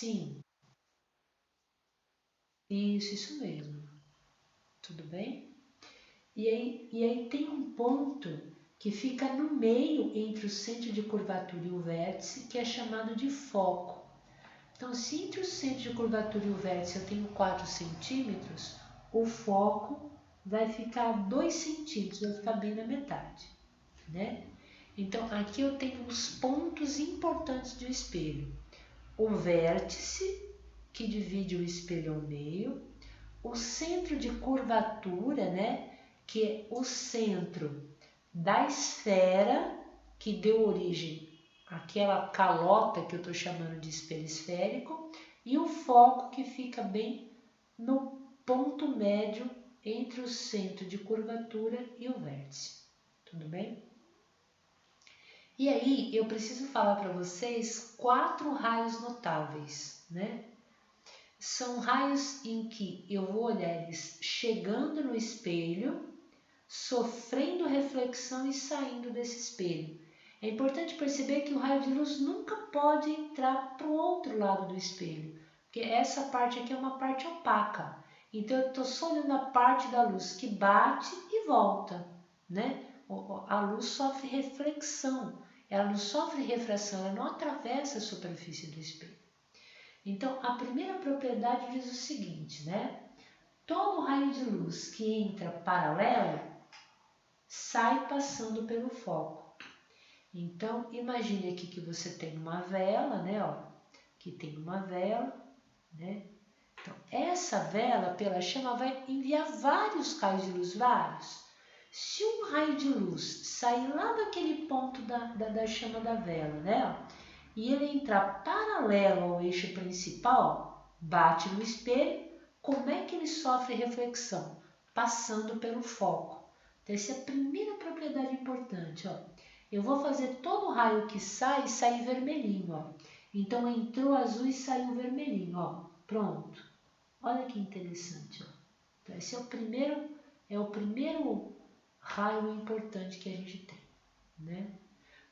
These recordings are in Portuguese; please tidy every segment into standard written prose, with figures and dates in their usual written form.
Sim, isso mesmo. Tudo bem? E aí tem um ponto que fica no meio entre o centro de curvatura e o vértice, que é chamado de foco. Então, se entre o centro de curvatura e o vértice eu tenho 4 centímetros, o foco vai ficar 2 centímetros, vai ficar bem na metade, né? Então, aqui eu tenho os pontos importantes do espelho. O vértice, que divide o espelho ao meio, o centro de curvatura, né, que é o centro da esfera que deu origem àquela calota que eu estou chamando de espelho esférico, e o foco que fica bem no ponto médio entre o centro de curvatura e o vértice. Tudo bem? E aí eu preciso falar para vocês 4 raios notáveis, né? São raios em que eu vou olhar eles chegando no espelho, sofrendo reflexão e saindo desse espelho. É importante perceber que o raio de luz nunca pode entrar para o outro lado do espelho, porque essa parte aqui é uma parte opaca. Então eu estou só olhando a parte da luz que bate e volta, né? A luz sofre reflexão, ela não sofre refração, ela não atravessa a superfície do espelho. Então, a primeira propriedade diz o seguinte, né? Todo raio de luz que entra paralelo sai passando pelo foco. Então, imagine aqui que você tem uma vela, né? Ó, aqui tem uma vela, né? Então, essa vela, pela chama, vai enviar vários raios de luz, vários. Se um raio de luz sair lá daquele ponto da chama da vela, né? Ó, e ele entrar paralelo ao eixo principal, bate no espelho, como é que ele sofre reflexão? Passando pelo foco. Então, essa é a primeira propriedade importante. Ó. Eu vou fazer todo o raio que sai, sair vermelhinho. Ó. Então, entrou azul e saiu vermelhinho. Ó. Pronto. Olha que interessante. Ó. Então, esse é o primeiro raio importante que a gente tem, né?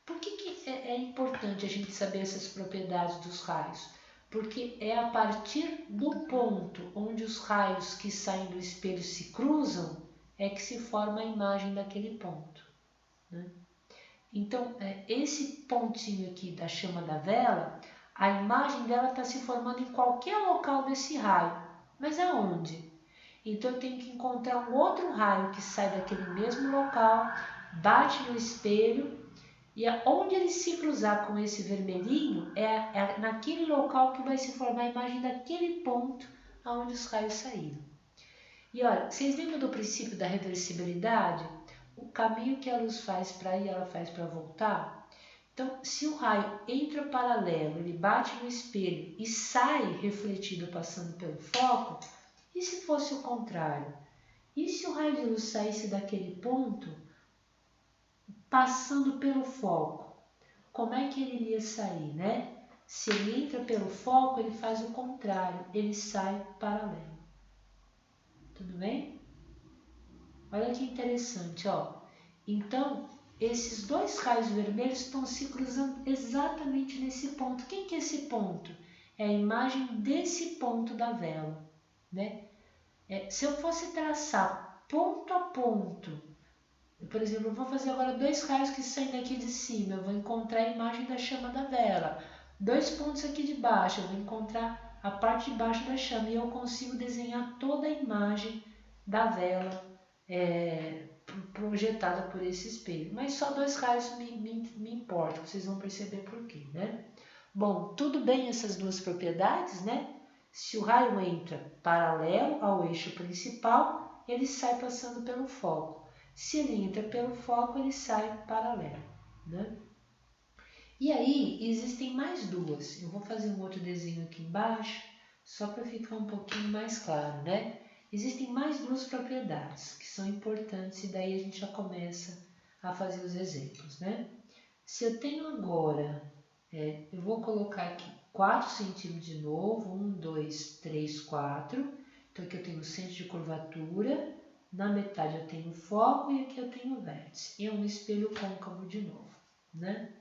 Por que é importante a gente saber essas propriedades dos raios? Porque é a partir do ponto onde os raios que saem do espelho se cruzam é que se forma a imagem daquele ponto, né? Então, esse pontinho aqui da chama da vela, a imagem dela está se formando em qualquer local desse raio. Mas aonde? Então, eu tenho que encontrar um outro raio que sai daquele mesmo local, bate no espelho, e onde ele se cruzar com esse vermelhinho, é naquele local que vai se formar a imagem daquele ponto onde os raios saíram. E olha, vocês lembram do princípio da reversibilidade? O caminho que a luz faz para ir, ela faz para voltar? Então, se o raio entra paralelo, ele bate no espelho e sai refletido passando pelo foco, e se fosse o contrário? E se o raio de luz saísse daquele ponto, passando pelo foco? Como é que ele iria sair, né? Se ele entra pelo foco, ele faz o contrário, ele sai paralelo. Tudo bem? Olha que interessante, ó. Então, esses dois raios vermelhos estão se cruzando exatamente nesse ponto. Quem que é esse ponto? É a imagem desse ponto da vela, né? Se eu fosse traçar ponto a ponto, por exemplo, eu vou fazer agora dois raios que saem daqui de cima, eu vou encontrar a imagem da chama da vela. Dois pontos aqui de baixo, eu vou encontrar a parte de baixo da chama e eu consigo desenhar toda a imagem da vela projetada por esse espelho. Mas só dois raios me importam, vocês vão perceber por quê, né? Bom, tudo bem essas duas propriedades, né? Se o raio entra paralelo ao eixo principal, ele sai passando pelo foco. Se ele entra pelo foco, ele sai paralelo, né? E aí, existem mais duas. Eu vou fazer um outro desenho aqui embaixo, só para ficar um pouquinho mais claro, né? Existem mais duas propriedades que são importantes e daí a gente já começa a fazer os exemplos, né? Se eu tenho agora, eu vou colocar aqui 4 centímetros de novo, 1, 2, 3, 4. Então aqui eu tenho o centro de curvatura, na metade eu tenho o foco e aqui eu tenho o vértice. E é um espelho côncavo de novo, né?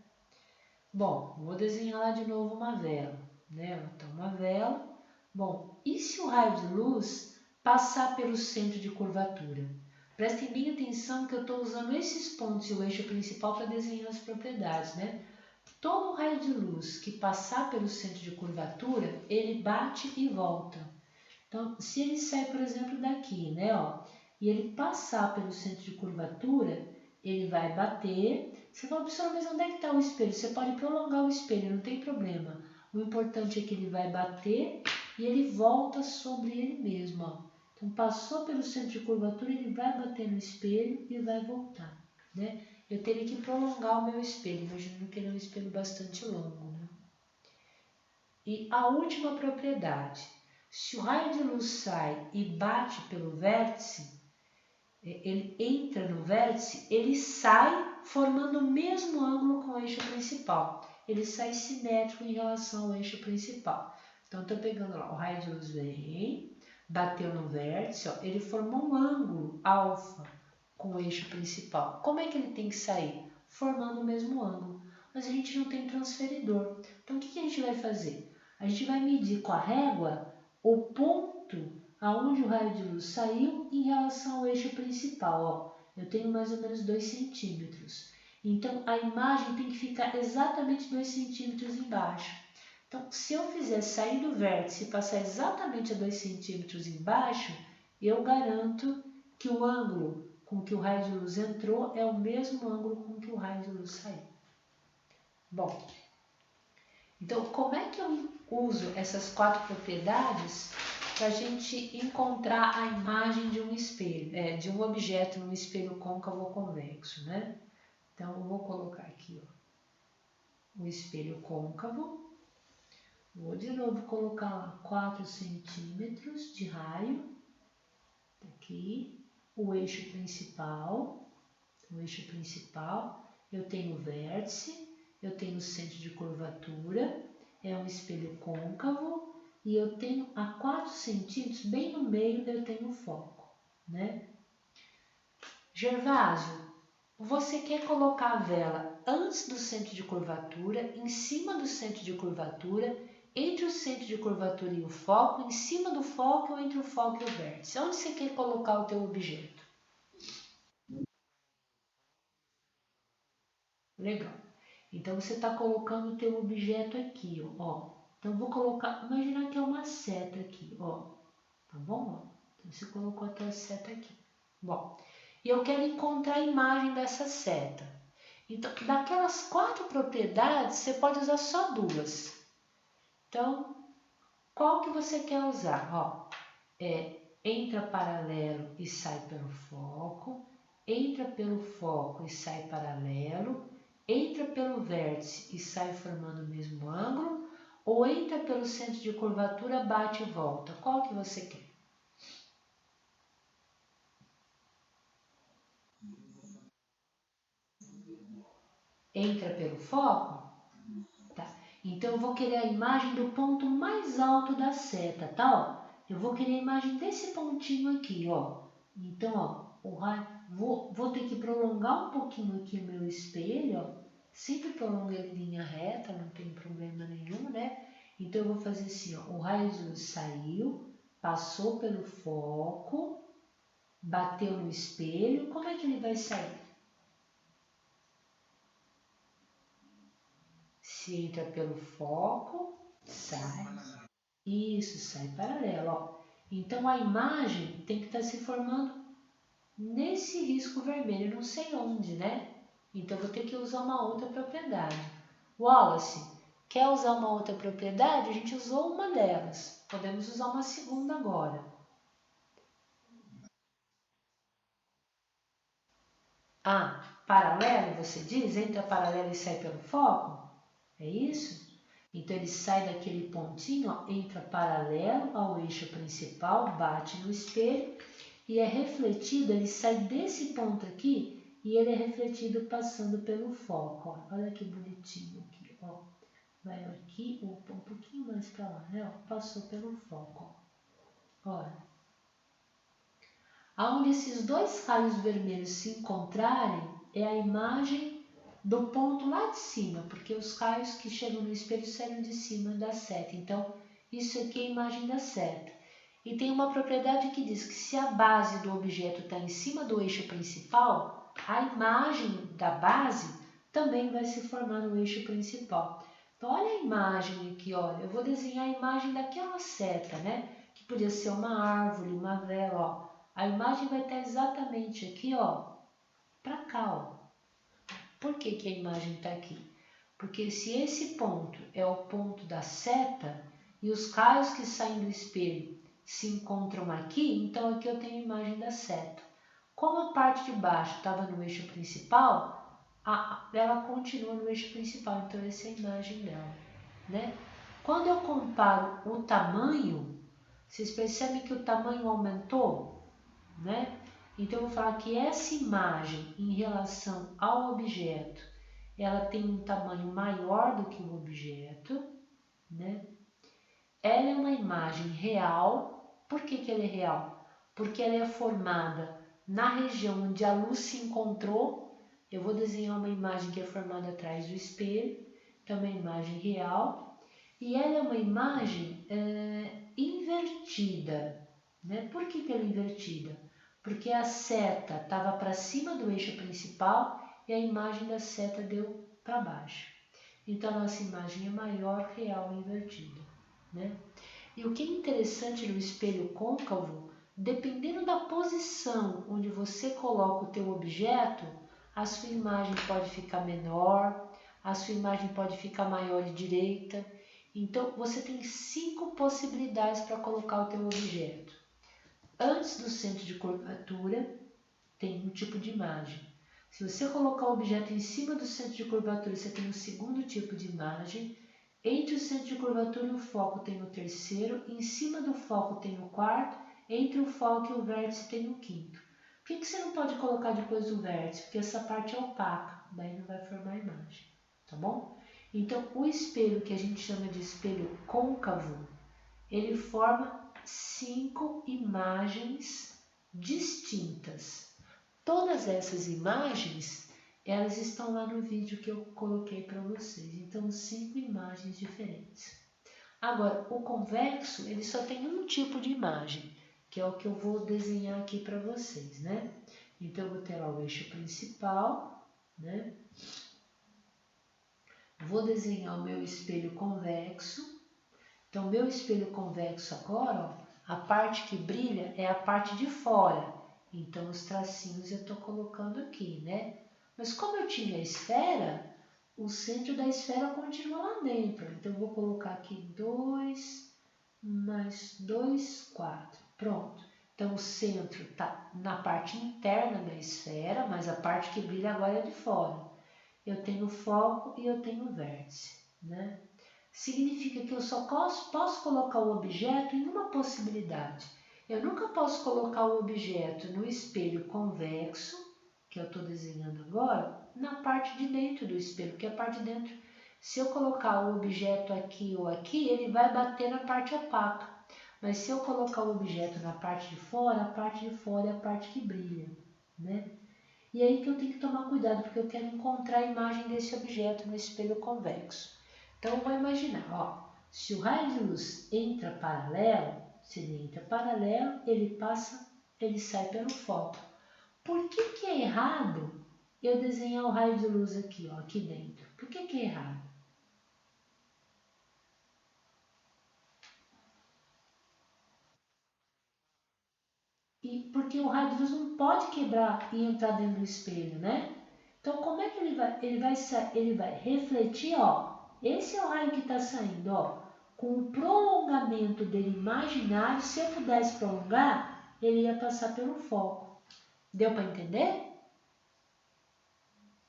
Bom, vou desenhar lá de novo uma vela. né? Então, uma vela. Bom, e se o raio de luz passar pelo centro de curvatura? Prestem bem atenção que eu estou usando esses pontos e o eixo principal para desenhar as propriedades, né? Todo raio de luz que passar pelo centro de curvatura, ele bate e volta. Então, se ele sai, por exemplo, daqui, né, ó, e ele passar pelo centro de curvatura, ele vai bater. Você fala, professora, mas onde é que está o espelho? Você pode prolongar o espelho, não tem problema. O importante é que ele vai bater e ele volta sobre ele mesmo, ó. Então, passou pelo centro de curvatura, ele vai bater no espelho e vai voltar, né? Eu teria que prolongar o meu espelho, imaginando que ele é um espelho bastante longo, né? E a última propriedade, se o raio de luz sai e bate pelo vértice, ele entra no vértice, ele sai formando o mesmo ângulo com o eixo principal. Ele sai simétrico em relação ao eixo principal. Então, estou pegando lá, o raio de luz vem, bateu no vértice, ó, ele formou um ângulo alfa com o eixo principal. Como é que ele tem que sair? Formando o mesmo ângulo. Mas a gente não tem transferidor. Então, o que a gente vai fazer? A gente vai medir com a régua o ponto aonde o raio de luz saiu em relação ao eixo principal. Ó, eu tenho mais ou menos 2 centímetros. Então, a imagem tem que ficar exatamente 2 centímetros embaixo. Então, se eu fizer sair do vértice e passar exatamente a 2 centímetros embaixo, eu garanto que o ângulo com que o raio de luz entrou é o mesmo ângulo com que o raio de luz saiu. Bom, então como é que eu uso essas 4 propriedades para a gente encontrar a imagem de um espelho, de um objeto num espelho côncavo ou convexo, né? Então, eu vou colocar aqui, ó, o espelho côncavo. Vou de novo colocar lá 4 centímetros de raio. Aqui, o eixo principal. Eu tenho o vértice, eu tenho o centro de curvatura, é um espelho côncavo. E eu tenho a 4 centímetros, bem no meio eu tenho o foco, né? Gervásio, você quer colocar a vela antes do centro de curvatura, em cima do centro de curvatura, entre o centro de curvatura e o foco, em cima do foco ou entre o foco e o vértice? Onde você quer colocar o teu objeto? Legal. Então, você está colocando o teu objeto aqui, ó. Então, vou colocar, imaginar que é uma seta aqui, ó. Tá bom? Então, você colocou a tua seta aqui. Bom, e eu quero encontrar a imagem dessa seta. Então, daquelas 4 propriedades, você pode usar só 2. Então, qual que você quer usar? Ó, entra paralelo e sai pelo foco, entra pelo foco e sai paralelo, entra pelo vértice e sai formando o mesmo ângulo, ou entra pelo centro de curvatura, bate e volta. Qual que você quer? Entra pelo foco? Tá. Então, eu vou querer a imagem do ponto mais alto da seta, tá? Ó, eu vou querer a imagem desse pontinho aqui, ó. Então, ó, o raio, vou ter que prolongar um pouquinho aqui o meu espelho, ó. Sempre prolongo ele em linha reta, não tem problema nenhum, né? Então, eu vou fazer assim, ó. O raio de luz saiu, passou pelo foco, bateu no espelho. Como é que ele vai sair? Se entra pelo foco, sai. Isso, sai paralelo. Ó. Então, a imagem tem que estar se formando nesse risco vermelho, não sei onde, né? Então, eu vou ter que usar uma outra propriedade. Wallace, quer usar uma outra propriedade? A gente usou uma delas. Podemos usar uma segunda agora. Ah, paralelo, você diz? Entra paralelo e sai pelo foco? É isso? Então, ele sai daquele pontinho, ó, entra paralelo ao eixo principal, bate no espelho e é refletido, ele sai desse ponto aqui e ele é refletido passando pelo foco. Ó. Olha que bonitinho aqui. Ó. Vai aqui, opa, um pouquinho mais para lá, né? Ó, passou pelo foco. Ó. Olha. Onde esses 2 raios vermelhos se encontrarem é a imagem do ponto lá de cima, porque os raios que chegam no espelho saem de cima da seta. Então, isso aqui é a imagem da seta. E tem uma propriedade que diz que se a base do objeto está em cima do eixo principal, a imagem da base também vai se formar no eixo principal. Então, olha a imagem aqui, olha. Eu vou desenhar a imagem daquela seta, né? Que podia ser uma árvore, uma vela, ó. A imagem vai estar exatamente aqui, ó, para cá, ó. Por que que a imagem está aqui? Porque se esse ponto é o ponto da seta e os raios que saem do espelho se encontram aqui, então aqui eu tenho a imagem da seta. Como a parte de baixo estava no eixo principal, ela continua no eixo principal, então essa é a imagem dela, né? Quando eu comparo o tamanho, vocês percebem que o tamanho aumentou, né? Então, eu vou falar que essa imagem, em relação ao objeto, ela tem um tamanho maior do que o objeto, né? Ela é uma imagem real. Por que que ela é real? Porque ela é formada na região onde a luz se encontrou. Eu vou desenhar uma imagem que é formada atrás do espelho, então é uma imagem real. E ela é uma imagem invertida, né? Por que que ela é invertida? Porque a seta estava para cima do eixo principal e a imagem da seta deu para baixo. Então, a nossa imagem é maior, real e invertida, né? E o que é interessante no espelho côncavo, dependendo da posição onde você coloca o teu objeto, a sua imagem pode ficar menor, a sua imagem pode ficar maior e direita. Então, você tem 5 possibilidades para colocar o teu objeto. Antes do centro de curvatura, tem um tipo de imagem. Se você colocar o objeto em cima do centro de curvatura, você tem o segundo tipo de imagem. Entre o centro de curvatura e o foco tem o terceiro. Em cima do foco tem o quarto. Entre o foco e o vértice tem o quinto. Por que você não pode colocar depois do vértice? Porque essa parte é opaca, daí não vai formar imagem, tá bom? Então, o espelho que a gente chama de espelho côncavo, ele forma 5 imagens distintas. Todas essas imagens, elas estão lá no vídeo que eu coloquei para vocês. Então, 5 imagens diferentes. Agora, o convexo, ele só tem um tipo de imagem, que é o que eu vou desenhar aqui para vocês, né? Então, eu vou ter lá o eixo principal, né? Vou desenhar o meu espelho convexo. Então, meu espelho convexo agora, ó, a parte que brilha é a parte de fora. Então, os tracinhos eu estou colocando aqui, né? Mas como eu tinha a esfera, o centro da esfera continua lá dentro. Então, eu vou colocar aqui 2 mais 2, 4. Pronto. Então, o centro está na parte interna da esfera, mas a parte que brilha agora é de fora. Eu tenho foco e eu tenho vértice, né? Significa que eu só posso colocar o objeto em uma possibilidade. Eu nunca posso colocar o objeto no espelho convexo, que eu estou desenhando agora, na parte de dentro do espelho, porque a parte de dentro, se eu colocar o objeto aqui ou aqui, ele vai bater na parte opaca. Mas se eu colocar o objeto na parte de fora, a parte de fora é a parte que brilha, né? E aí que eu tenho que tomar cuidado, porque eu quero encontrar a imagem desse objeto no espelho convexo. Então, eu vou imaginar, ó, se o raio de luz entra paralelo, se ele entra paralelo, ele sai pelo foco. Por que que é errado eu desenhar o raio de luz aqui, ó, aqui dentro? Por que que é errado? E porque o raio de luz não pode quebrar e entrar dentro do espelho, né? Então, como é que ele vai? Ele vai refletir, ó. Esse é o raio que está saindo, ó. Com o prolongamento dele imaginário, se eu pudesse prolongar, ele ia passar pelo foco. Deu para entender?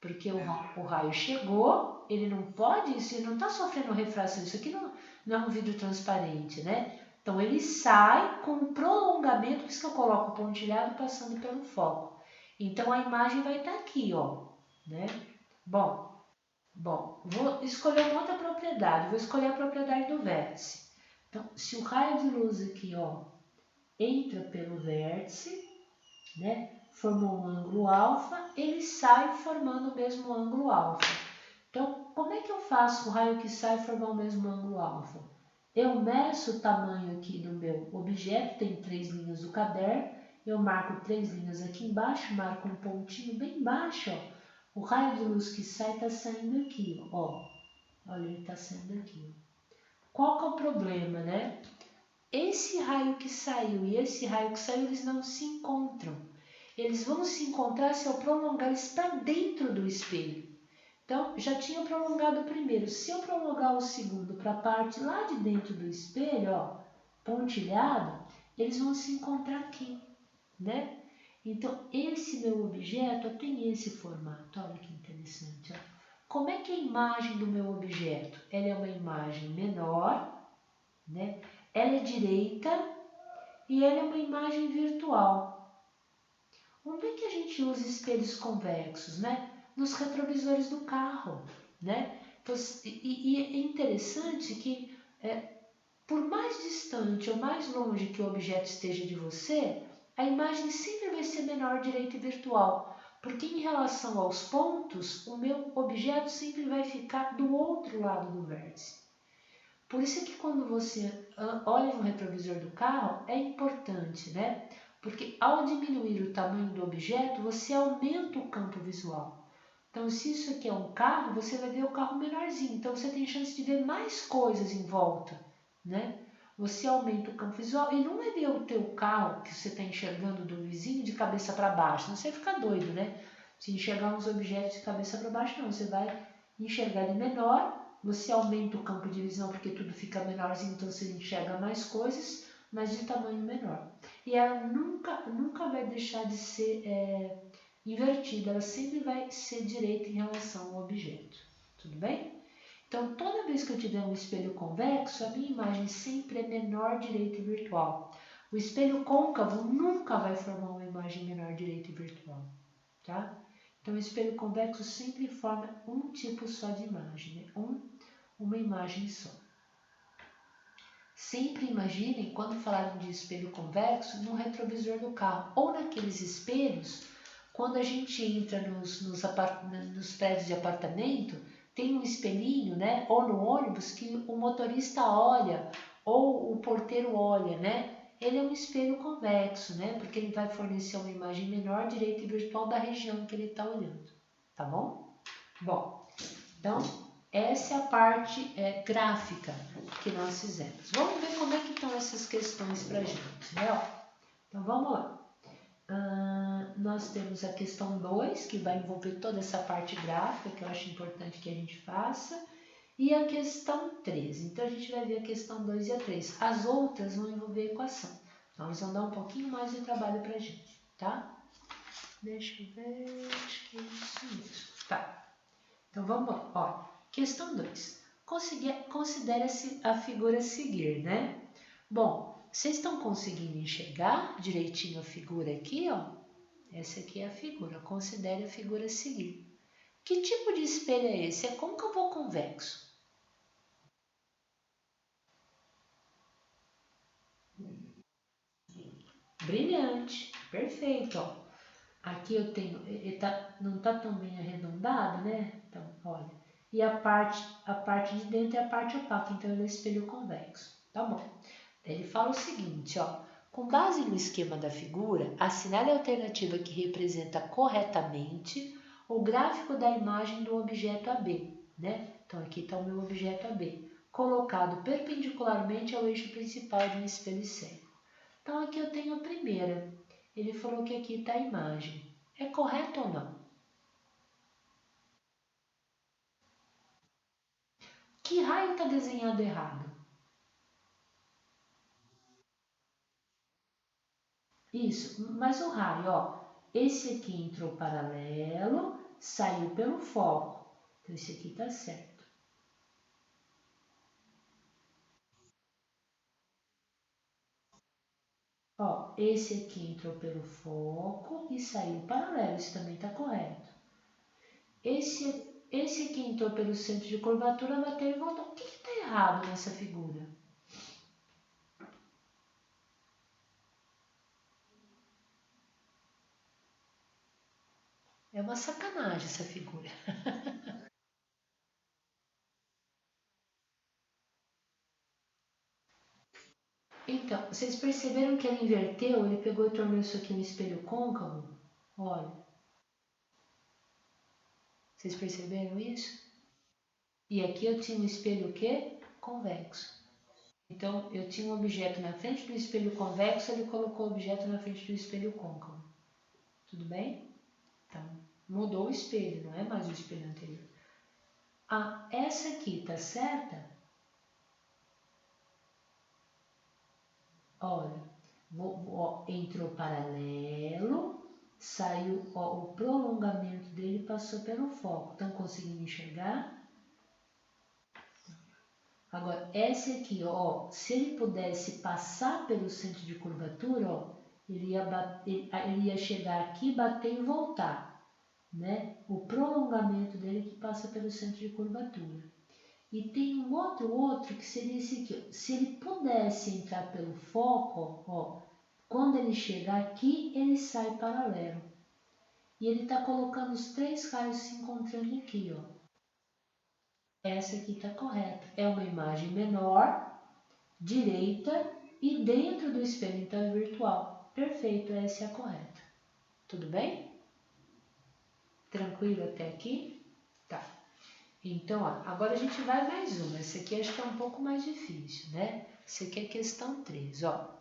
Porque o raio chegou, ele não pode, ele não está sofrendo refração. Isso aqui não é um vidro transparente, né? Então, ele sai com o prolongamento, por isso que eu coloco o pontilhado passando pelo foco. Então, a imagem vai estar aqui, ó, né? Bom, vou escolher uma outra propriedade. Vou escolher a propriedade do vértice. Então, se o raio de luz aqui, ó, entra pelo vértice, né? formou um ângulo alfa, ele sai formando o mesmo ângulo alfa. Então, como é que eu faço o raio que sai formar o mesmo ângulo alfa? Eu meço o tamanho aqui do meu objeto, tem 3 linhas do caderno, eu marco 3 linhas aqui embaixo, marco um pontinho bem baixo, ó. O raio de luz que sai está saindo aqui, ó. Olha, ele está saindo aqui. Qual que é o problema, né? Esse raio que saiu e esse raio que saiu, eles não se encontram. Eles vão se encontrar se eu prolongar eles para dentro do espelho. Então, já tinha prolongado o primeiro. Se eu prolongar o segundo para a parte lá de dentro do espelho, ó, pontilhado, eles vão se encontrar aqui, né? Então, esse meu objeto tem esse formato. Olha que interessante, ó. Como é que é a imagem do meu objeto? Ela é uma imagem menor, né? Ela é direita e ela é uma imagem virtual. Onde é que a gente usa espelhos convexos, né? Nos retrovisores do carro, né? E é interessante que, por mais distante ou mais longe que o objeto esteja de você, a imagem sempre vai ser menor, direita e virtual, porque em relação aos pontos, o meu objeto sempre vai ficar do outro lado do vértice. Por isso é que quando você olha no retrovisor do carro, é importante, né? Porque ao diminuir o tamanho do objeto, você aumenta o campo visual. Então, se isso aqui é um carro, você vai ver o carro menorzinho. Então, você tem chance de ver mais coisas em volta, né? Você aumenta o campo visual e não vai ver o teu carro que você está enxergando do vizinho de cabeça para baixo. Não você fica doido, né? Se enxergar uns objetos de cabeça para baixo, não. Você vai enxergar ele menor, você aumenta o campo de visão porque tudo fica menorzinho, então você enxerga mais coisas, mas de tamanho menor. E ela nunca vai deixar de ser invertida, ela sempre vai ser direita em relação ao objeto. Tudo bem? Então, toda vez que eu tiver um espelho convexo, a minha imagem sempre é menor, direita e virtual. O espelho côncavo nunca vai formar uma imagem menor, direita e virtual. Tá? Então, o espelho convexo sempre forma um tipo só de imagem, né? Uma imagem só. Sempre imaginem, quando falarem de espelho convexo, no retrovisor do carro ou naqueles espelhos, quando a gente entra nos prédios de apartamento, tem um espelhinho, né? Ou no ônibus que o motorista olha ou o porteiro olha, né? Ele é um espelho convexo, né? Porque ele vai fornecer uma imagem menor, direita e virtual da região que ele está olhando, tá bom? Bom, então essa é a parte gráfica que nós fizemos. Vamos ver como é que estão essas questões para a gente, né? Então vamos lá. Nós temos a questão 2, que vai envolver toda essa parte gráfica, que eu acho importante que a gente faça, e a questão 3. Então, a gente vai ver a questão 2 e a 3. As outras vão envolver equação. Então, eles vão dar um pouquinho mais de trabalho para a gente, tá? Deixa eu ver, acho que é isso mesmo. Tá, então vamos lá. Ó, questão 2. Considere-se a figura a seguir, né? Bom, vocês estão conseguindo enxergar direitinho a figura aqui, ó? Essa aqui é a figura. Considere a figura a seguir. Que tipo de espelho é esse? É côncavo ou convexo? Brilhante. Perfeito, ó. Aqui eu tenho, não está tão bem arredondado, né? Então, olha. E a parte de dentro é a parte opaca, então ele é espelho convexo. Tá bom. Ele fala o seguinte, ó. Com base no esquema da figura, assinale a alternativa que representa corretamente o gráfico da imagem do objeto AB, né? Então aqui está o meu objeto AB, colocado perpendicularmente ao eixo principal de um espelho cego. Então aqui eu tenho a primeira. Ele falou que aqui está a imagem. É correto ou não? Que raio está desenhado errado? Isso, mas o raio, ó, esse aqui entrou paralelo, saiu pelo foco. Então, esse aqui está certo. Ó, esse aqui entrou pelo foco e saiu paralelo, isso também está correto. Esse aqui entrou pelo centro de curvatura, bateu e voltou. O que está errado nessa figura? uma sacanagem essa figura. Então, vocês perceberam que ele inverteu? Ele pegou e tornou isso aqui um espelho côncavo? Olha, vocês perceberam isso? E aqui eu tinha um espelho o quê? Convexo. Então, eu tinha um objeto na frente do espelho convexo, ele colocou o objeto na frente do espelho côncavo. Tudo bem? Então, mudou o espelho, não é mais o espelho anterior. Ah, essa aqui tá certa? Olha, entrou paralelo, saiu, ó, o prolongamento dele passou pelo foco. Estão conseguindo enxergar? Agora, esse aqui, ó, se ele pudesse passar pelo centro de curvatura, ó, ele ia chegar aqui, bater e voltar, né? O prolongamento dele que passa pelo centro de curvatura. E tem um outro que seria esse aqui, ó. Se ele pudesse entrar pelo foco, ó, quando ele chegar aqui, ele sai paralelo. E ele está colocando os três raios se encontrando aqui, ó. Essa aqui está correta. É uma imagem menor, direita e dentro do espelho, então é virtual. Perfeito, essa é a correta. Tudo bem? Tranquilo até aqui? Tá. Então, ó, agora a gente vai mais uma. Essa aqui acho que é um pouco mais difícil, né? Essa aqui é questão 3, ó.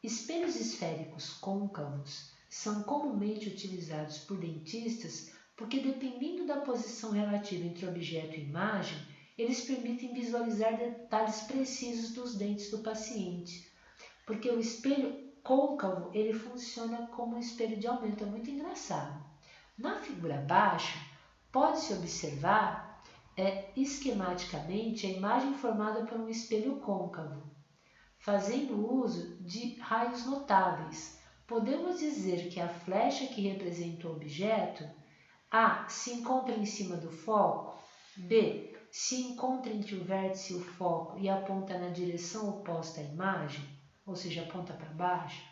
Espelhos esféricos côncavos são comumente utilizados por dentistas porque, dependendo da posição relativa entre objeto e imagem, eles permitem visualizar detalhes precisos dos dentes do paciente. Porque o espelho côncavo, ele funciona como um espelho de aumento, é muito engraçado. Na figura abaixo, pode-se observar esquematicamente a imagem formada por um espelho côncavo, fazendo uso de raios notáveis. Podemos dizer que a flecha que representa o objeto A se encontra em cima do foco, B se encontra entre o vértice e o foco e aponta na direção oposta à imagem, ou seja, aponta para baixo,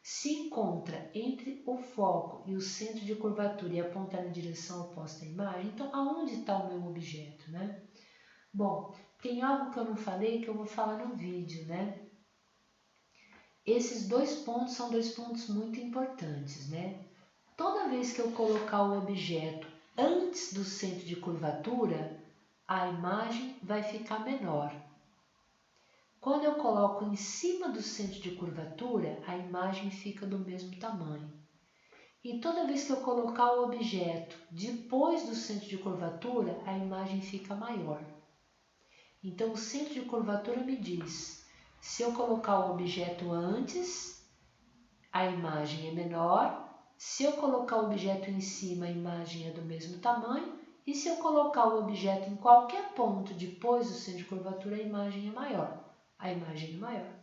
se encontra entre o foco e o centro de curvatura e aponta na direção oposta à imagem. Então, aonde está o meu objeto, né? Bom, tem algo que eu não falei que eu vou falar no vídeo, né? Esses dois pontos são dois pontos muito importantes, né? Toda vez que eu colocar o objeto antes do centro de curvatura, a imagem vai ficar menor. Quando eu coloco em cima do centro de curvatura, a imagem fica do mesmo tamanho. E toda vez que eu colocar o objeto depois do centro de curvatura, a imagem fica maior. Então, o centro de curvatura me diz, se eu colocar o objeto antes, a imagem é menor. Se eu colocar o objeto em cima, a imagem é do mesmo tamanho. E se eu colocar o objeto em qualquer ponto depois do centro de curvatura, a imagem é maior. A imagem é maior.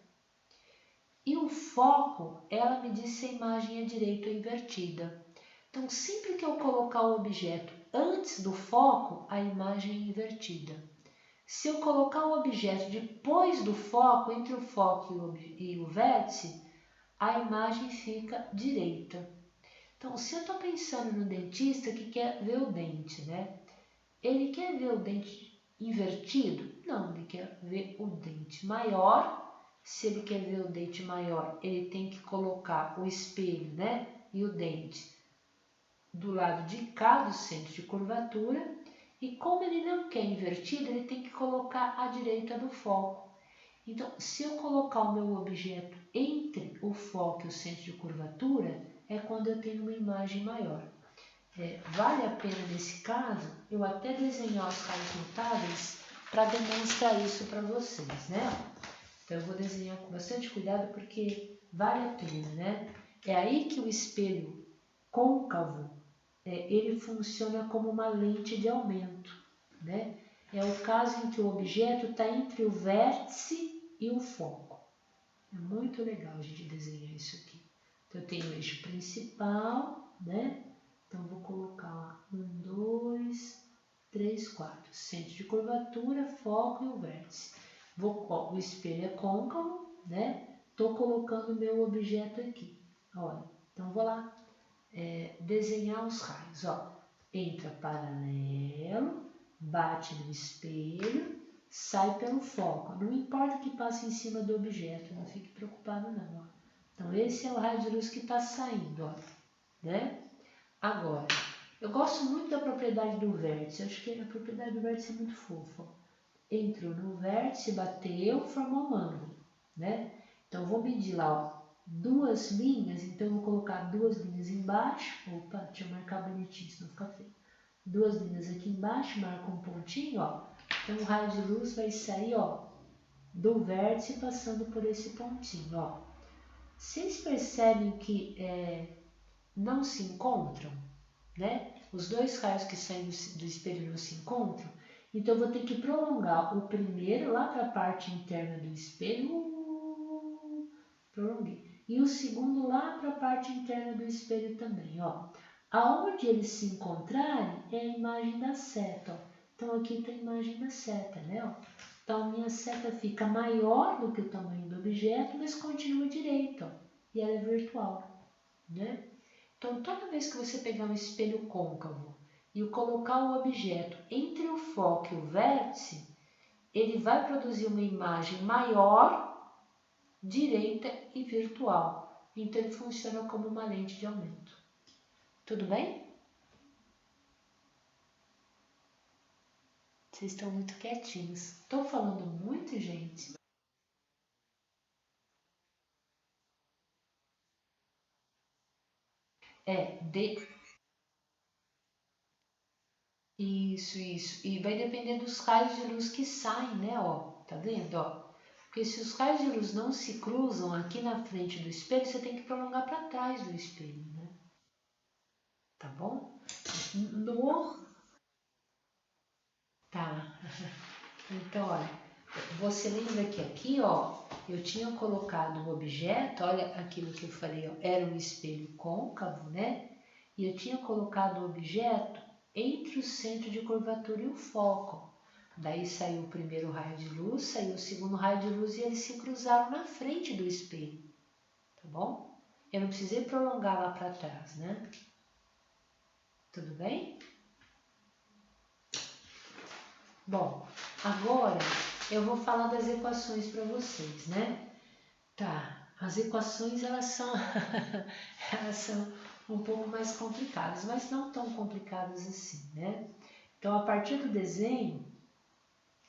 E o foco, ela me diz se a imagem é direita ou invertida. Então, sempre que eu colocar o objeto antes do foco, a imagem é invertida. Se eu colocar o objeto depois do foco, entre o foco e o vértice, a imagem fica direita. Então, se eu estou pensando no dentista que quer ver o dente, né? Ele quer ver o dente invertido? Não, ele quer ver o dente maior. Se ele quer ver o dente maior, ele tem que colocar o espelho, né? E o dente do lado de cá do centro de curvatura. E como ele não quer invertido, ele tem que colocar à direita do foco. Então, se eu colocar o meu objeto entre o foco e o centro de curvatura, é quando eu tenho uma imagem maior. Vale a pena, nesse caso, eu até desenhar os raios notáveis para demonstrar isso para vocês, né? Então, eu vou desenhar com bastante cuidado porque vale a pena, né? É aí que o espelho côncavo, ele funciona como uma lente de aumento, né? É o caso em que o objeto está entre o vértice e o foco. É muito legal a gente desenhar isso aqui. Então, eu tenho o eixo principal, né? Então, vou colocar lá 1, 2, 3, 4. Centro de curvatura, foco e o vértice. O espelho é côncavo, né? Estou colocando o meu objeto aqui. Olha, então vou lá desenhar os raios. Ó. entra paralelo, bate no espelho, sai pelo foco. Não importa que passe em cima do objeto, não fique preocupado não. Ó. Então esse é o raio de luz que está saindo, ó, né? Agora, eu gosto muito da propriedade do vértice, acho que a propriedade do vértice é muito fofa. Entrou no vértice, bateu, formou um ângulo, né? Então eu vou medir lá, ó, 2 linhas, então eu vou colocar 2 linhas embaixo. Opa, deixa eu marcar bonitinho, senão fica feio. 2 linhas aqui embaixo, marca um pontinho, ó. Então o raio de luz vai sair, ó, do vértice passando por esse pontinho, ó. Vocês percebem que não se encontram, né? Os dois raios que saem do espelho não se encontram. Então eu vou ter que prolongar o primeiro lá para a parte interna do espelho. Prolonguei. E o segundo lá para a parte interna do espelho também, ó. Aonde eles se encontrarem é a imagem da seta, ó. Então aqui está a imagem da seta, né? Ó. Então a minha seta fica maior do que o tamanho do objeto, mas continua direita, ó. E ela é virtual, né? Então toda vez que você pegar um espelho côncavo e colocar o objeto entre o foco e o vértice, ele vai produzir uma imagem maior, direita e virtual. Então ele funciona como uma lente de aumento. Tudo bem? Vocês estão muito quietinhos. Estou falando muito, gente? É, isso. E vai depender dos raios de luz que saem, né? Ó, tá vendo? Ó? Porque se os raios de luz não se cruzam aqui na frente do espelho, você tem que prolongar para trás do espelho, né? Tá bom? No... Tá. Então, olha, você lembra que aqui, ó, eu tinha colocado um objeto, olha aquilo que eu falei, ó, era um espelho côncavo, né? E eu tinha colocado o objeto entre o centro de curvatura e o foco. Daí saiu o primeiro raio de luz, saiu o segundo raio de luz e eles se cruzaram na frente do espelho, tá bom? Eu não precisei prolongar lá para trás, né? Tudo bem? Bom, agora eu vou falar das equações para vocês, né? Tá, as equações elas são um pouco mais complicadas, mas não tão complicadas assim, né? Então, a partir do desenho,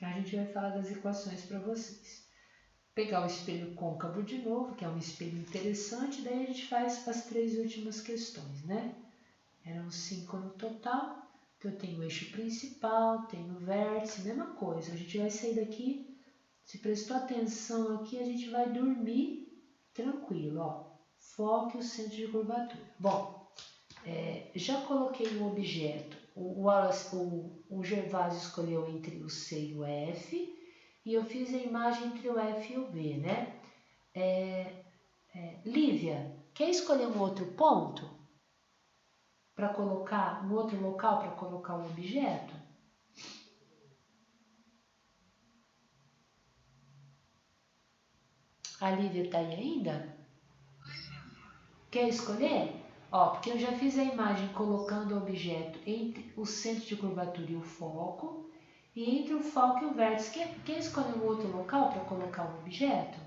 a gente vai falar das equações para vocês. Pegar o espelho côncavo de novo, que é um espelho interessante, daí a gente faz as 3 últimas questões, né? Eram 5 no total. Então, eu tenho o eixo principal, tenho o vértice, mesma coisa. A gente vai sair daqui, se prestou atenção aqui, a gente vai dormir tranquilo, ó. Foque o centro de curvatura. Bom, já coloquei o objeto. O Gervásio escolheu entre o C e o F, e eu fiz a imagem entre o F e o V, né? Lívia, quer escolher um outro ponto para colocar, um outro local para colocar o objeto? A Lívia está aí ainda? Quer escolher? Ó, porque eu já fiz a imagem colocando o objeto entre o centro de curvatura e o foco, e entre o foco e o vértice. Quer escolher um outro local para colocar o objeto?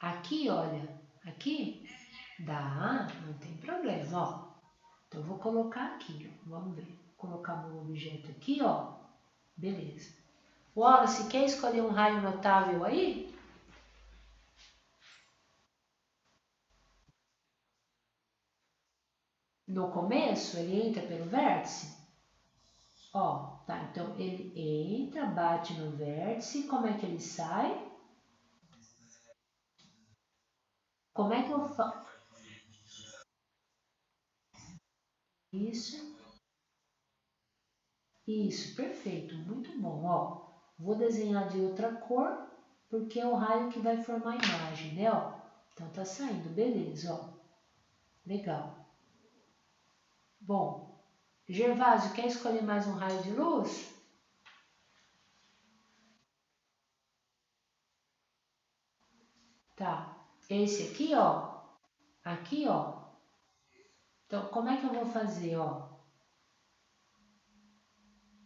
Aqui, olha, aqui dá, não tem problema, ó. Então eu vou colocar aqui, ó. Vamos ver. Vou colocar meu objeto aqui, ó. Beleza. Wallace, quer escolher um raio notável aí? No começo, ele entra pelo vértice? Ó, tá, então ele entra, bate no vértice, como é que ele sai? Como é que eu faço? Isso, isso, perfeito, muito bom, ó. Vou desenhar de outra cor, porque é o raio que vai formar a imagem, né, ó. Então tá saindo, beleza, ó. Legal. Bom, Gervásio, quer escolher mais um raio de luz? Tá. Esse aqui, ó. Aqui, ó. Então, como é que eu vou fazer, ó?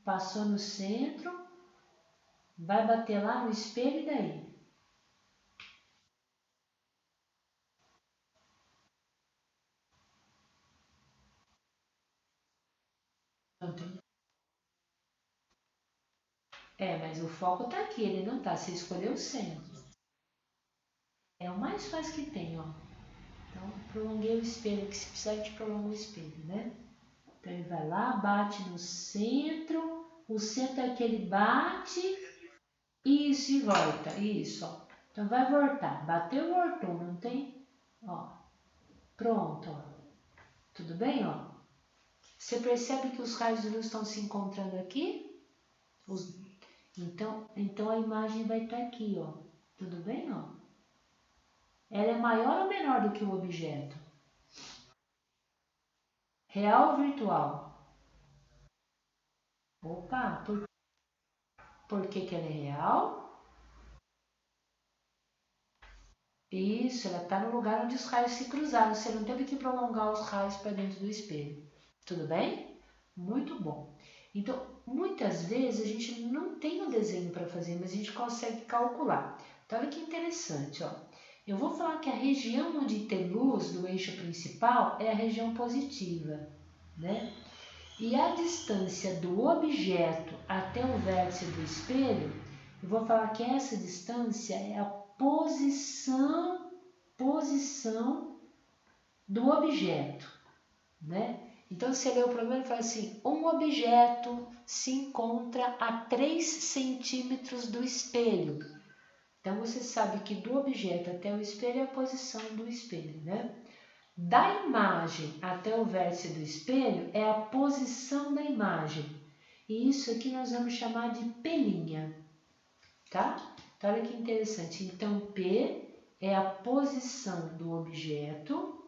Passou no centro, vai bater lá no espelho e daí? Não tem. É, mas o foco tá aqui, ele não tá. Você escolheu o centro. É o mais fácil que tem, ó. Então, prolonguei o espelho aqui, se precisar a gente prolonga o espelho, né? Então, ele vai lá, bate no centro. O centro é aquele bate. Isso, e volta. Isso, ó. Então, vai voltar. Bateu, voltou, não tem? Ó, pronto, ó. Tudo bem, ó? Você percebe que os raios de luz estão se encontrando aqui? Os... Então a imagem vai estar aqui, ó. Tudo bem, ó? Ela é maior ou menor do que o objeto? Real ou virtual? Opa, por que que ela é real? Isso, ela está no lugar onde os raios se cruzaram. Você não teve que prolongar os raios para dentro do espelho. Tudo bem? Muito bom. Então, muitas vezes a gente não tem o desenho para fazer, mas a gente consegue calcular. Então, olha que interessante, ó. Eu vou falar que a região onde tem luz do eixo principal é a região positiva, né? E a distância do objeto até o vértice do espelho, eu vou falar que essa distância é a posição do objeto, né? Então, você lê o problema e fala assim, um objeto se encontra a 3 centímetros do espelho. Então, você sabe que do objeto até o espelho é a posição do espelho, né? Da imagem até o vértice do espelho é a posição da imagem. E isso aqui nós vamos chamar de pelinha, tá? Então, olha que interessante. Então, P é a posição do objeto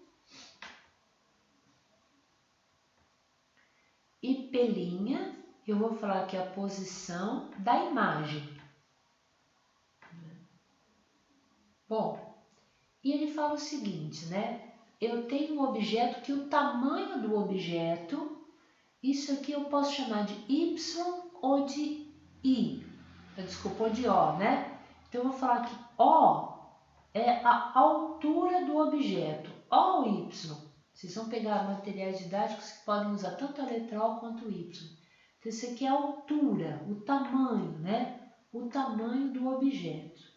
e pelinha, eu vou falar que é a posição da imagem. Bom, e ele fala o seguinte, né? Eu tenho um objeto que o tamanho do objeto, isso aqui eu posso chamar de Y ou de I. Desculpa, ou de O, né? Então eu vou falar que O é a altura do objeto. O ou Y. Vocês vão pegar materiais didáticos que podem usar tanto a letra O quanto o Y. Então, isso aqui é a altura, o tamanho, né? O tamanho do objeto.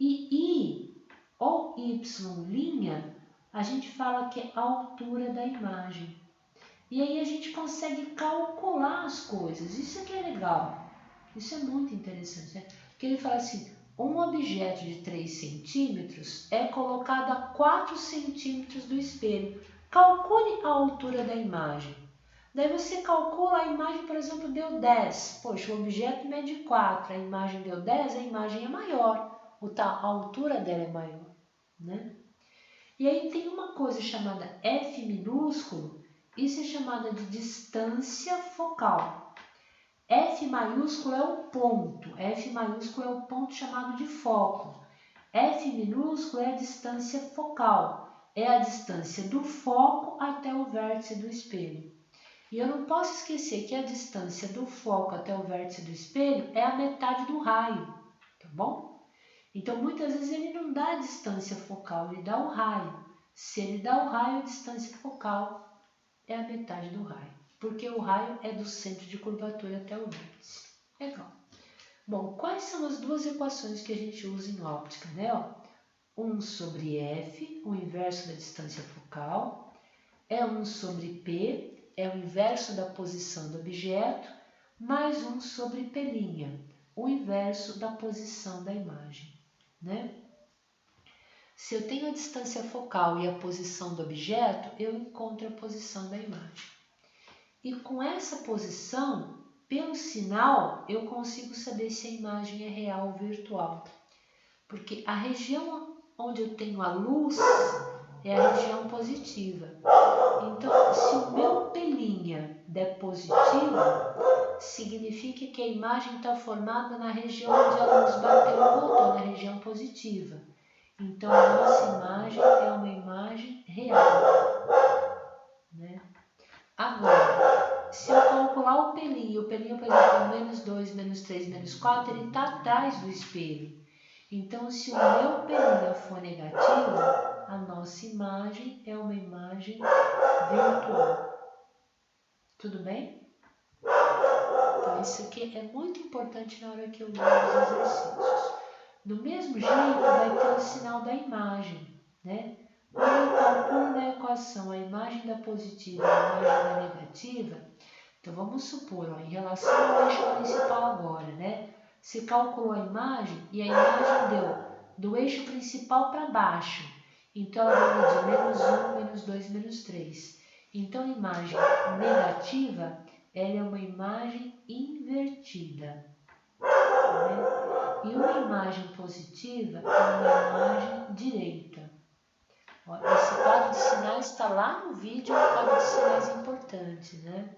E I ou Y', a gente fala que é a altura da imagem. E aí a gente consegue calcular as coisas. Isso aqui é legal. Isso é muito interessante, né? Porque ele fala assim, um objeto de 3 centímetros é colocado a 4 centímetros do espelho. Calcule a altura da imagem. Daí você calcula a imagem, por exemplo, deu 10. Poxa, o objeto mede 4, a imagem deu 10, a imagem é maior. A altura dela é maior, né? E aí tem uma coisa chamada F minúsculo, isso é chamada de distância focal. F maiúsculo é o ponto, F maiúsculo é o ponto chamado de foco. F minúsculo é a distância focal, é a distância do foco até o vértice do espelho. E eu não posso esquecer que a distância do foco até o vértice do espelho é a metade do raio, tá bom? Então, muitas vezes ele não dá a distância focal, ele dá o raio. Se ele dá o raio, a distância focal é a metade do raio, porque o raio é do centro de curvatura até o vértice. Legal. Bom, quais são as duas equações que a gente usa em óptica, né? 1 sobre F, o inverso da distância focal, é 1 sobre P, é o inverso da posição do objeto, mais 1 sobre P', o inverso da posição da imagem, né? Se eu tenho a distância focal e a posição do objeto, eu encontro a posição da imagem. E com essa posição, pelo sinal, eu consigo saber se a imagem é real ou virtual. Porque a região onde eu tenho a luz é a região positiva. Então, se o meu pelinha der positivo, significa que a imagem está formada na região onde a luz bateu e voltou, na região positiva. Então, a nossa imagem é uma imagem real. Agora, se eu calcular o pelinho, por exemplo, é menos 2, menos 3, menos 4, ele está atrás do espelho. Então, se o meu pelinho for negativo, a nossa imagem é uma imagem virtual. Tudo bem? Então, isso aqui é muito importante na hora que eu dou os exercícios. Do mesmo jeito, vai ter o sinal da imagem, né? Quando eu calculo na equação a imagem da positiva e a imagem da negativa, então vamos supor, ó, em relação ao eixo principal agora, né? Se calculou a imagem e a imagem deu do eixo principal para baixo. Então ela vai medir menos 1, menos 2, menos 3. Então a imagem negativa, ela é uma imagem invertida, né? E uma imagem positiva é uma imagem direita. Ó, esse quadro de sinais está lá no vídeo, é um quadro de sinais importante, né?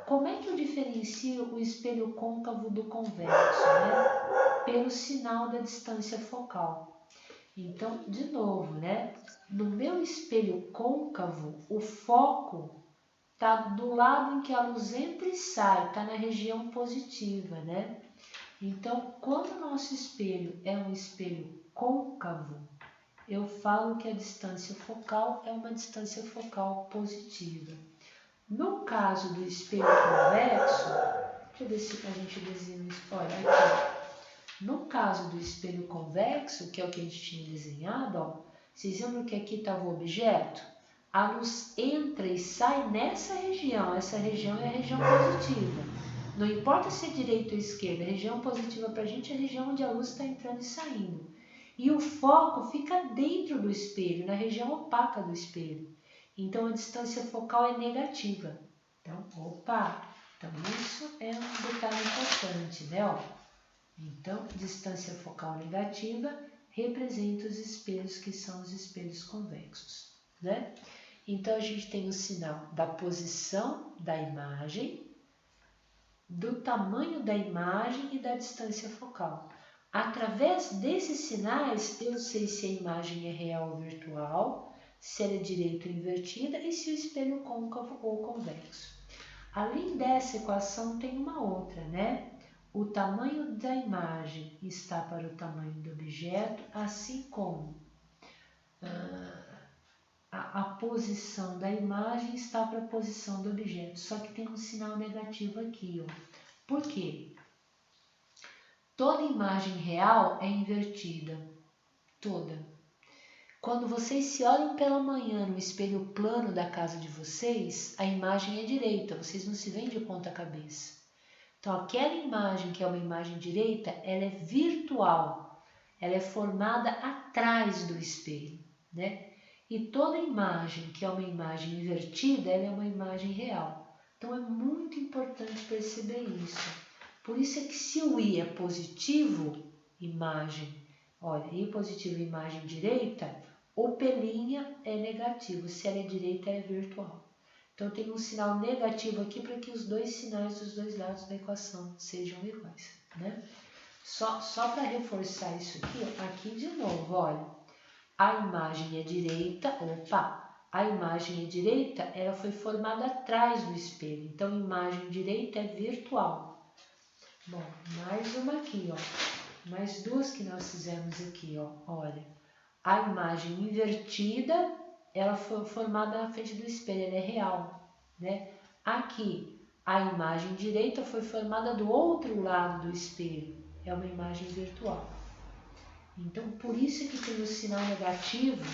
Como é que eu diferencio o espelho côncavo do convexo, né? Pelo sinal da distância focal. Então, de novo, né? No meu espelho côncavo, o foco está do lado em que a luz entra e sai, está na região positiva, né? Então, quando o nosso espelho é um espelho côncavo, eu falo que a distância focal é uma distância focal positiva. No caso do espelho convexo, deixa eu ver se a gente desenha um spoiler aqui. No caso do espelho convexo, que é o que a gente tinha desenhado, ó, vocês lembram que aqui estava o objeto? A luz entra e sai nessa região. Essa região é a região positiva. Não importa se é direita ou esquerda, a região positiva para a gente é a região onde a luz está entrando e saindo. E o foco fica dentro do espelho, na região opaca do espelho. Então a distância focal é negativa. Então, então isso é um detalhe importante, né? Ó. Então, distância focal negativa representa os espelhos que são os espelhos convexos, né? Então a gente tem o sinal da posição da imagem, do tamanho da imagem e da distância focal. Através desses sinais, eu sei se a imagem é real ou virtual, se ela é direita ou invertida e se o espelho é côncavo ou convexo. Além dessa equação, tem uma outra, né? O tamanho da imagem está para o tamanho do objeto, assim como a posição da imagem está para a posição do objeto. Só que tem um sinal negativo aqui, ó. Por quê? Toda imagem real é invertida. Toda. Quando vocês se olham pela manhã no espelho plano da casa de vocês, a imagem é direita, vocês não se veem de ponta cabeça. Então, aquela imagem que é uma imagem direita, ela é virtual. Ela é formada atrás do espelho, né? E toda imagem que é uma imagem invertida, ela é uma imagem real. Então, é muito importante perceber isso. Por isso é que se o I é positivo, imagem, olha, I positivo, imagem direita, o pelinha é negativo, se ela é direita, é virtual. Então, tem um sinal negativo aqui para que os dois sinais dos dois lados da equação sejam iguais, né? Só para reforçar isso aqui de novo, olha, a imagem é direita, a imagem é direita, ela foi formada atrás do espelho, então, imagem direita é virtual. Bom, mais uma aqui, ó. Mais duas que nós fizemos aqui, ó. Olha, a imagem invertida, ela foi formada na frente do espelho, ela é real, né? Aqui, a imagem direita foi formada do outro lado do espelho, é uma imagem virtual. Então, por isso que tem o sinal negativo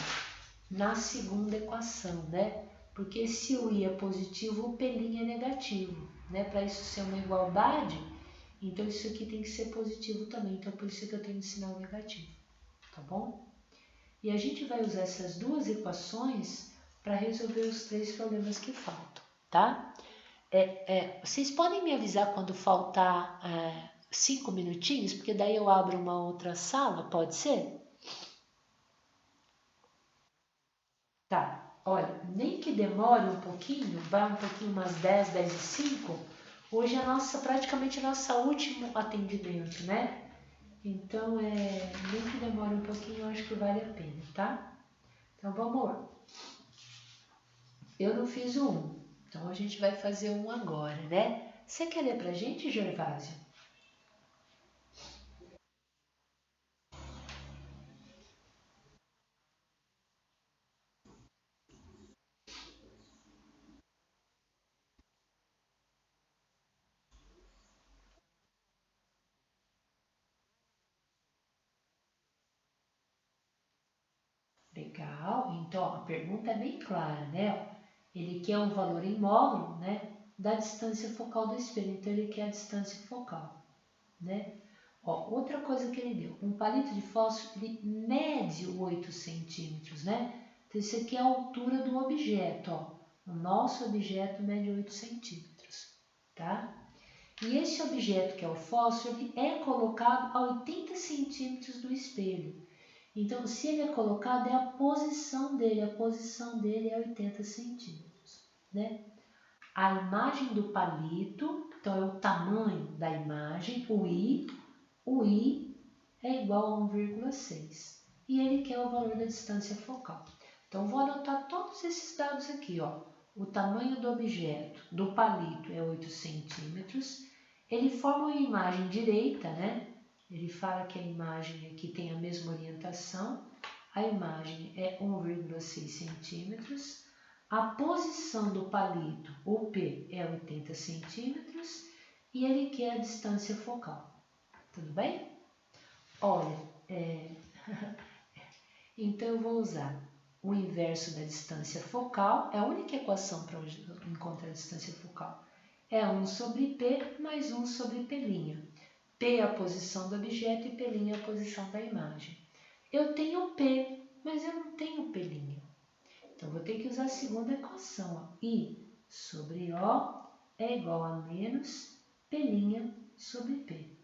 na segunda equação, né? Porque se o I é positivo, o pelinho é negativo, né? Para isso ser uma igualdade, então isso aqui tem que ser positivo também, então por isso que eu tenho um sinal negativo, tá bom? E a gente vai usar essas duas equações para resolver os três problemas que faltam, tá? Vocês podem me avisar quando faltar 5 minutinhos, porque daí eu abro uma outra sala, pode ser? Tá, olha, nem que demore um pouquinho, vai um pouquinho umas 10, 10 e 5, hoje é praticamente o nosso último atendimento, né? Então, nem que demore um pouquinho, eu acho que vale a pena, tá? Então, vamos lá. Eu não fiz o 1. Então, a gente vai fazer um agora, né? Você quer ler pra gente, Gervásio? Legal. Então, ó, a pergunta é bem clara, né? Ele quer um valor em módulo, né? Da distância focal do espelho. Então, ele quer a distância focal, né? Ó, outra coisa que ele deu, um palito de fósforo, ele mede 8 centímetros, né? Então, isso aqui é a altura do objeto, ó. O nosso objeto mede 8 centímetros, tá? E esse objeto, que é o fósforo, ele é colocado a 80 centímetros do espelho. Então, se ele é colocado, é a posição dele é 80 centímetros, né? A imagem do palito, então é o tamanho da imagem, o I é igual a 1,6. E ele quer o valor da distância focal. Então, vou anotar todos esses dados aqui, ó. O tamanho do objeto, do palito, é 8 centímetros. Ele forma uma imagem direita, né? Ele fala que a imagem aqui tem a mesma orientação. A imagem é 1,6 centímetros. A posição do palito, o P, é 80 centímetros. E ele quer a distância focal. Tudo bem? Olha, então eu vou usar o inverso da distância focal, é a única equação para encontrar a distância focal. É 1 sobre P mais 1 sobre P'. P é a posição do objeto e P' é a posição da imagem. Eu tenho P, mas eu não tenho P'. Então, vou ter que usar a segunda equação. Ó. I sobre O é igual a menos P' sobre P.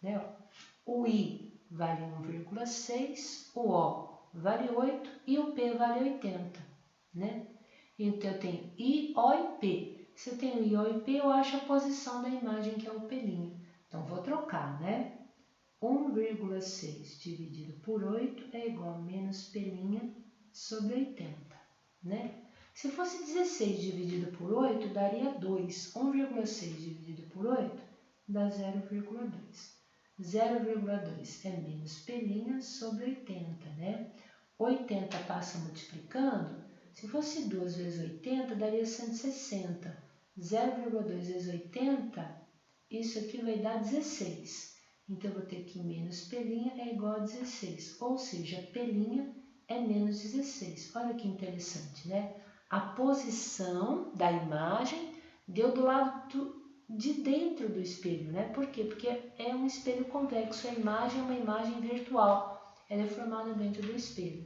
Né? O I vale 1,6, o O vale 8 e o P vale 80. Né? Então, eu tenho I, O e P. Se eu tenho I, O e P, eu acho a posição da imagem, que é o P'. Então, vou trocar, né? 1,6 dividido por 8 é igual a menos P' sobre 80, né? Se fosse 16 dividido por 8, daria 2. 1,6 dividido por 8 dá 0,2. 0,2 é menos P' sobre 80, né? 80 passa multiplicando. Se fosse 2 vezes 80, daria 160. 0,2 vezes 80, isso aqui vai dar 16. Então, eu vou ter que menos P' é igual a 16, ou seja, P' é menos 16. Olha que interessante, né? A posição da imagem deu do lado de dentro do espelho, né? Por quê? Porque é um espelho convexo, a imagem é uma imagem virtual, ela é formada dentro do espelho.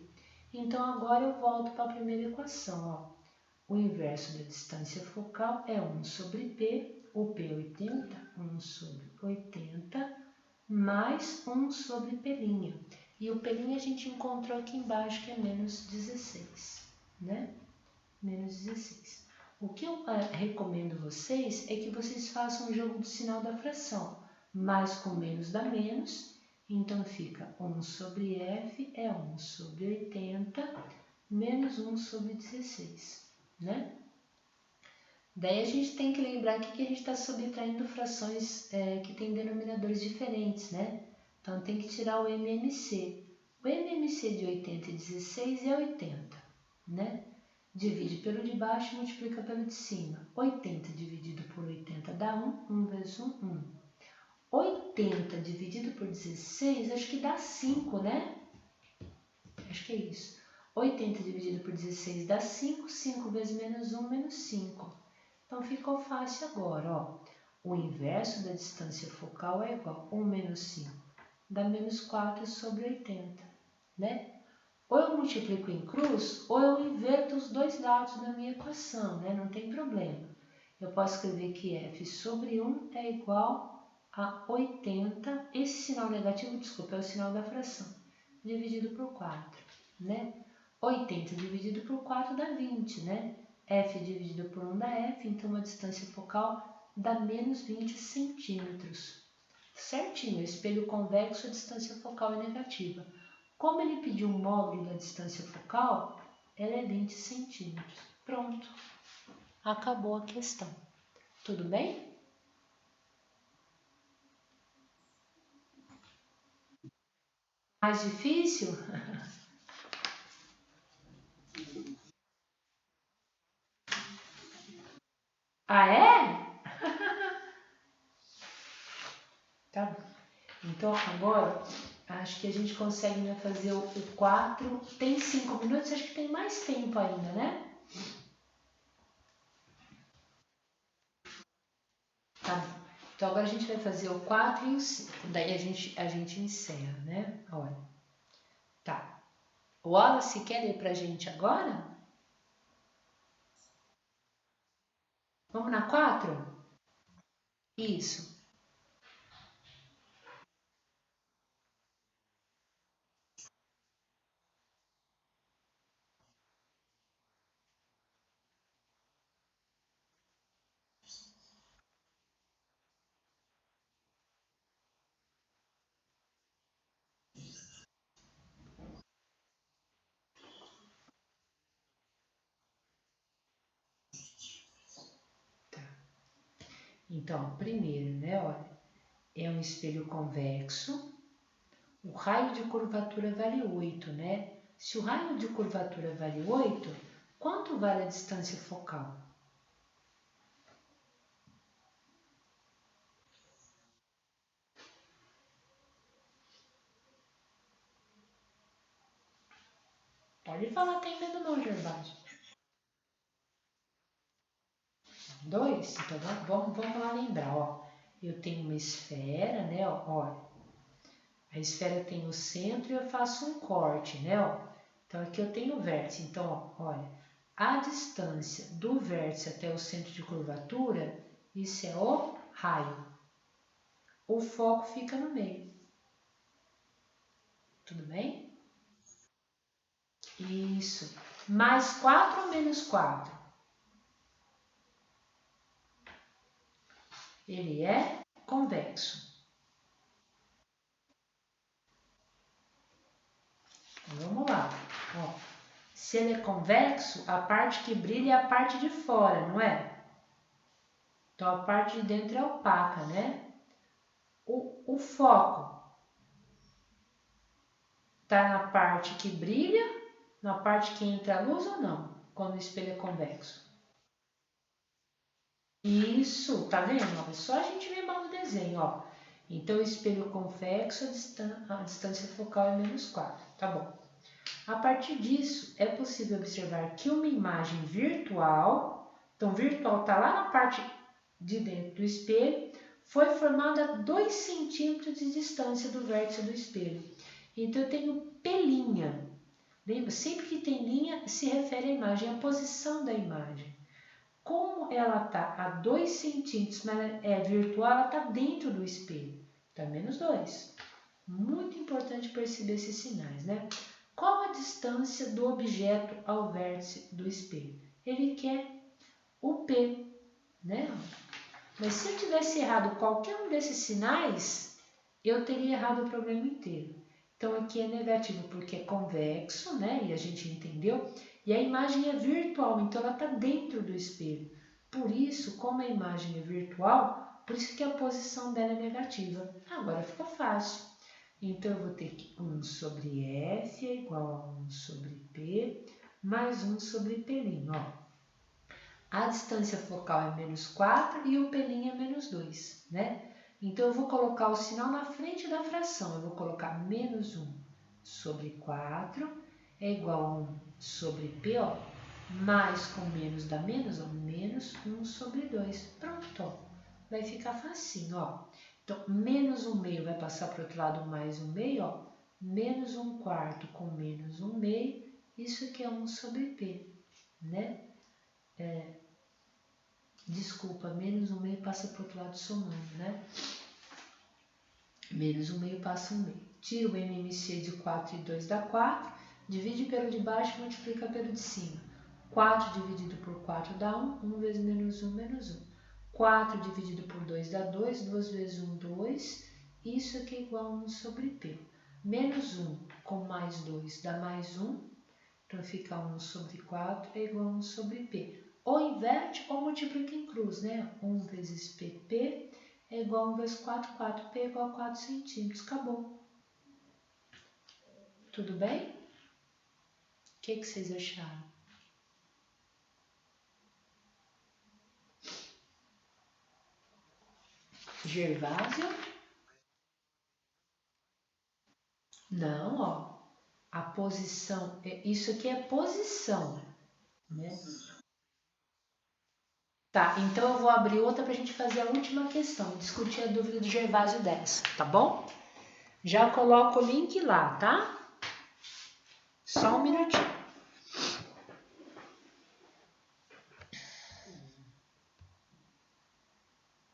Então, agora eu volto para a primeira equação, ó. O inverso da distância focal é 1 sobre P, o P é 80, 1 sobre 80, mais 1 sobre P'. E o P' a gente encontrou aqui embaixo, que é menos 16, né? Menos 16. O que eu recomendo vocês é que vocês façam o jogo do sinal da fração. Mais com menos dá menos, então fica 1 sobre F é 1 sobre 80, menos 1 sobre 16, né? Daí a gente tem que lembrar aqui que a gente está subtraindo frações que têm denominadores diferentes, né? Então tem que tirar o MMC. O MMC de 80 e 16 é 80, né? Divide pelo de baixo e multiplica pelo de cima. 80 dividido por 80 dá 1, 1 vezes 1, 1. 80 dividido por 16, acho que dá 5, né? Acho que é isso. 80 dividido por 16 dá 5, 5 vezes menos 1, menos 5. Então, ficou fácil agora, ó. O inverso da distância focal é igual a 1 menos 5, dá menos 4 sobre 80, né? Ou eu multiplico em cruz, ou eu inverto os dois lados da minha equação, né? Não tem problema. Eu posso escrever que f sobre 1 é igual a 80, esse sinal negativo, desculpa, é o sinal da fração, dividido por 4, né? 80 dividido por 4 dá 20, né? F dividido por 1 dá F, então a distância focal dá menos 20 centímetros. Certinho, espelho convexo, a distância focal é negativa. Como ele pediu um módulo da distância focal, ela é 20 centímetros. Pronto. acabou a questão. Tudo bem? Mais difícil? Ah, é? Tá bom. Então agora, acho que a gente consegue, né, fazer o 4. Tem 5 minutos, acho que tem mais tempo ainda, né? Tá bom. Então agora a gente vai fazer o 4 e o 5. Daí a gente encerra, né? Olha. Tá. O Wallace quer ler pra gente agora? Vamos na 4? Isso. Tá. Então, primeiro, né, olha, é um espelho convexo. O raio de curvatura vale 8, né? Se o raio de curvatura vale 8, quanto vale a distância focal? Pode falar, tem medo não, Gervásio. 2? Então vamos lá lembrar, ó. Eu tenho uma esfera, né? Ó, a esfera tem o centro e eu faço um corte, né? Ó. Então aqui eu tenho o vértice. Então, ó, olha, a distância do vértice até o centro de curvatura, isso é o raio. O foco fica no meio. Tudo bem? Isso. Mais 4 ou menos 4? Ele é convexo. Então, vamos lá. Ó, se ele é convexo, a parte que brilha é a parte de fora, não é? Então a parte de dentro é opaca, né? O foco está na parte que brilha, na parte que entra a luz ou não? Quando o espelho é convexo. Isso, tá vendo? É só a gente lembrar do desenho, ó. Então, o espelho convexo, a distância focal é menos 4, tá bom. A partir disso, é possível observar que uma imagem virtual, então virtual está lá na parte de dentro do espelho, foi formada a 2 centímetros de distância do vértice do espelho. Então, eu tenho pelinha. Lembra? Sempre que tem linha, se refere à imagem, à posição da imagem. Como ela está a 2 centímetros, mas ela é virtual, ela está dentro do espelho. Então, é menos 2. Muito importante perceber esses sinais, né? Qual a distância do objeto ao vértice do espelho? Ele quer o P, né? Mas se eu tivesse errado qualquer um desses sinais, eu teria errado o problema inteiro. Então aqui é negativo porque é convexo, né? E a gente entendeu. E a imagem é virtual, então ela está dentro do espelho. Por isso, como a imagem é virtual, por isso que a posição dela é negativa. Agora fica fácil. Então eu vou ter que 1 sobre F é igual a 1 sobre P, mais 1 sobre P'. Ó. A distância focal é menos 4 e o P' é menos 2, né? Então, eu vou colocar o sinal na frente da fração. Eu vou colocar menos 1 sobre 4 é igual a 1 sobre P, ó, mais com menos dá menos, ó, menos 1 sobre 2. Pronto, ó. Vai ficar facinho, ó. Então, menos 1 meio vai passar para o outro lado, mais 1 meio, ó. Menos 1 quarto com menos 1 meio, isso aqui é 1 sobre P, né? Desculpa, menos 1 meio passa para o outro lado somando, né? Menos 1 meio passa 1 meio. Tira o MMC de 4 e 2 dá 4. Divide pelo de baixo e multiplica pelo de cima. 4 dividido por 4 dá 1. 1 vezes menos 1, menos 1. 4 dividido por 2 dá 2. 2 vezes 1, 2. Isso aqui é igual a 1 sobre P. Menos 1 com mais 2 dá mais 1. Então fica 1 sobre 4 é igual a 1 sobre P. ou inverte ou multiplica em cruz, né? 1 vezes PP é igual a 1 vezes 4, 4P é igual a 4 centímetros. Acabou. Tudo bem? O que vocês acharam? Gervásio? Não, ó. A posição, isso aqui é posição, né? Tá, então eu vou abrir outra para a gente fazer a última questão, discutir a dúvida do Gervásio dessa, tá bom? Já coloco o link lá, tá? Só um minutinho.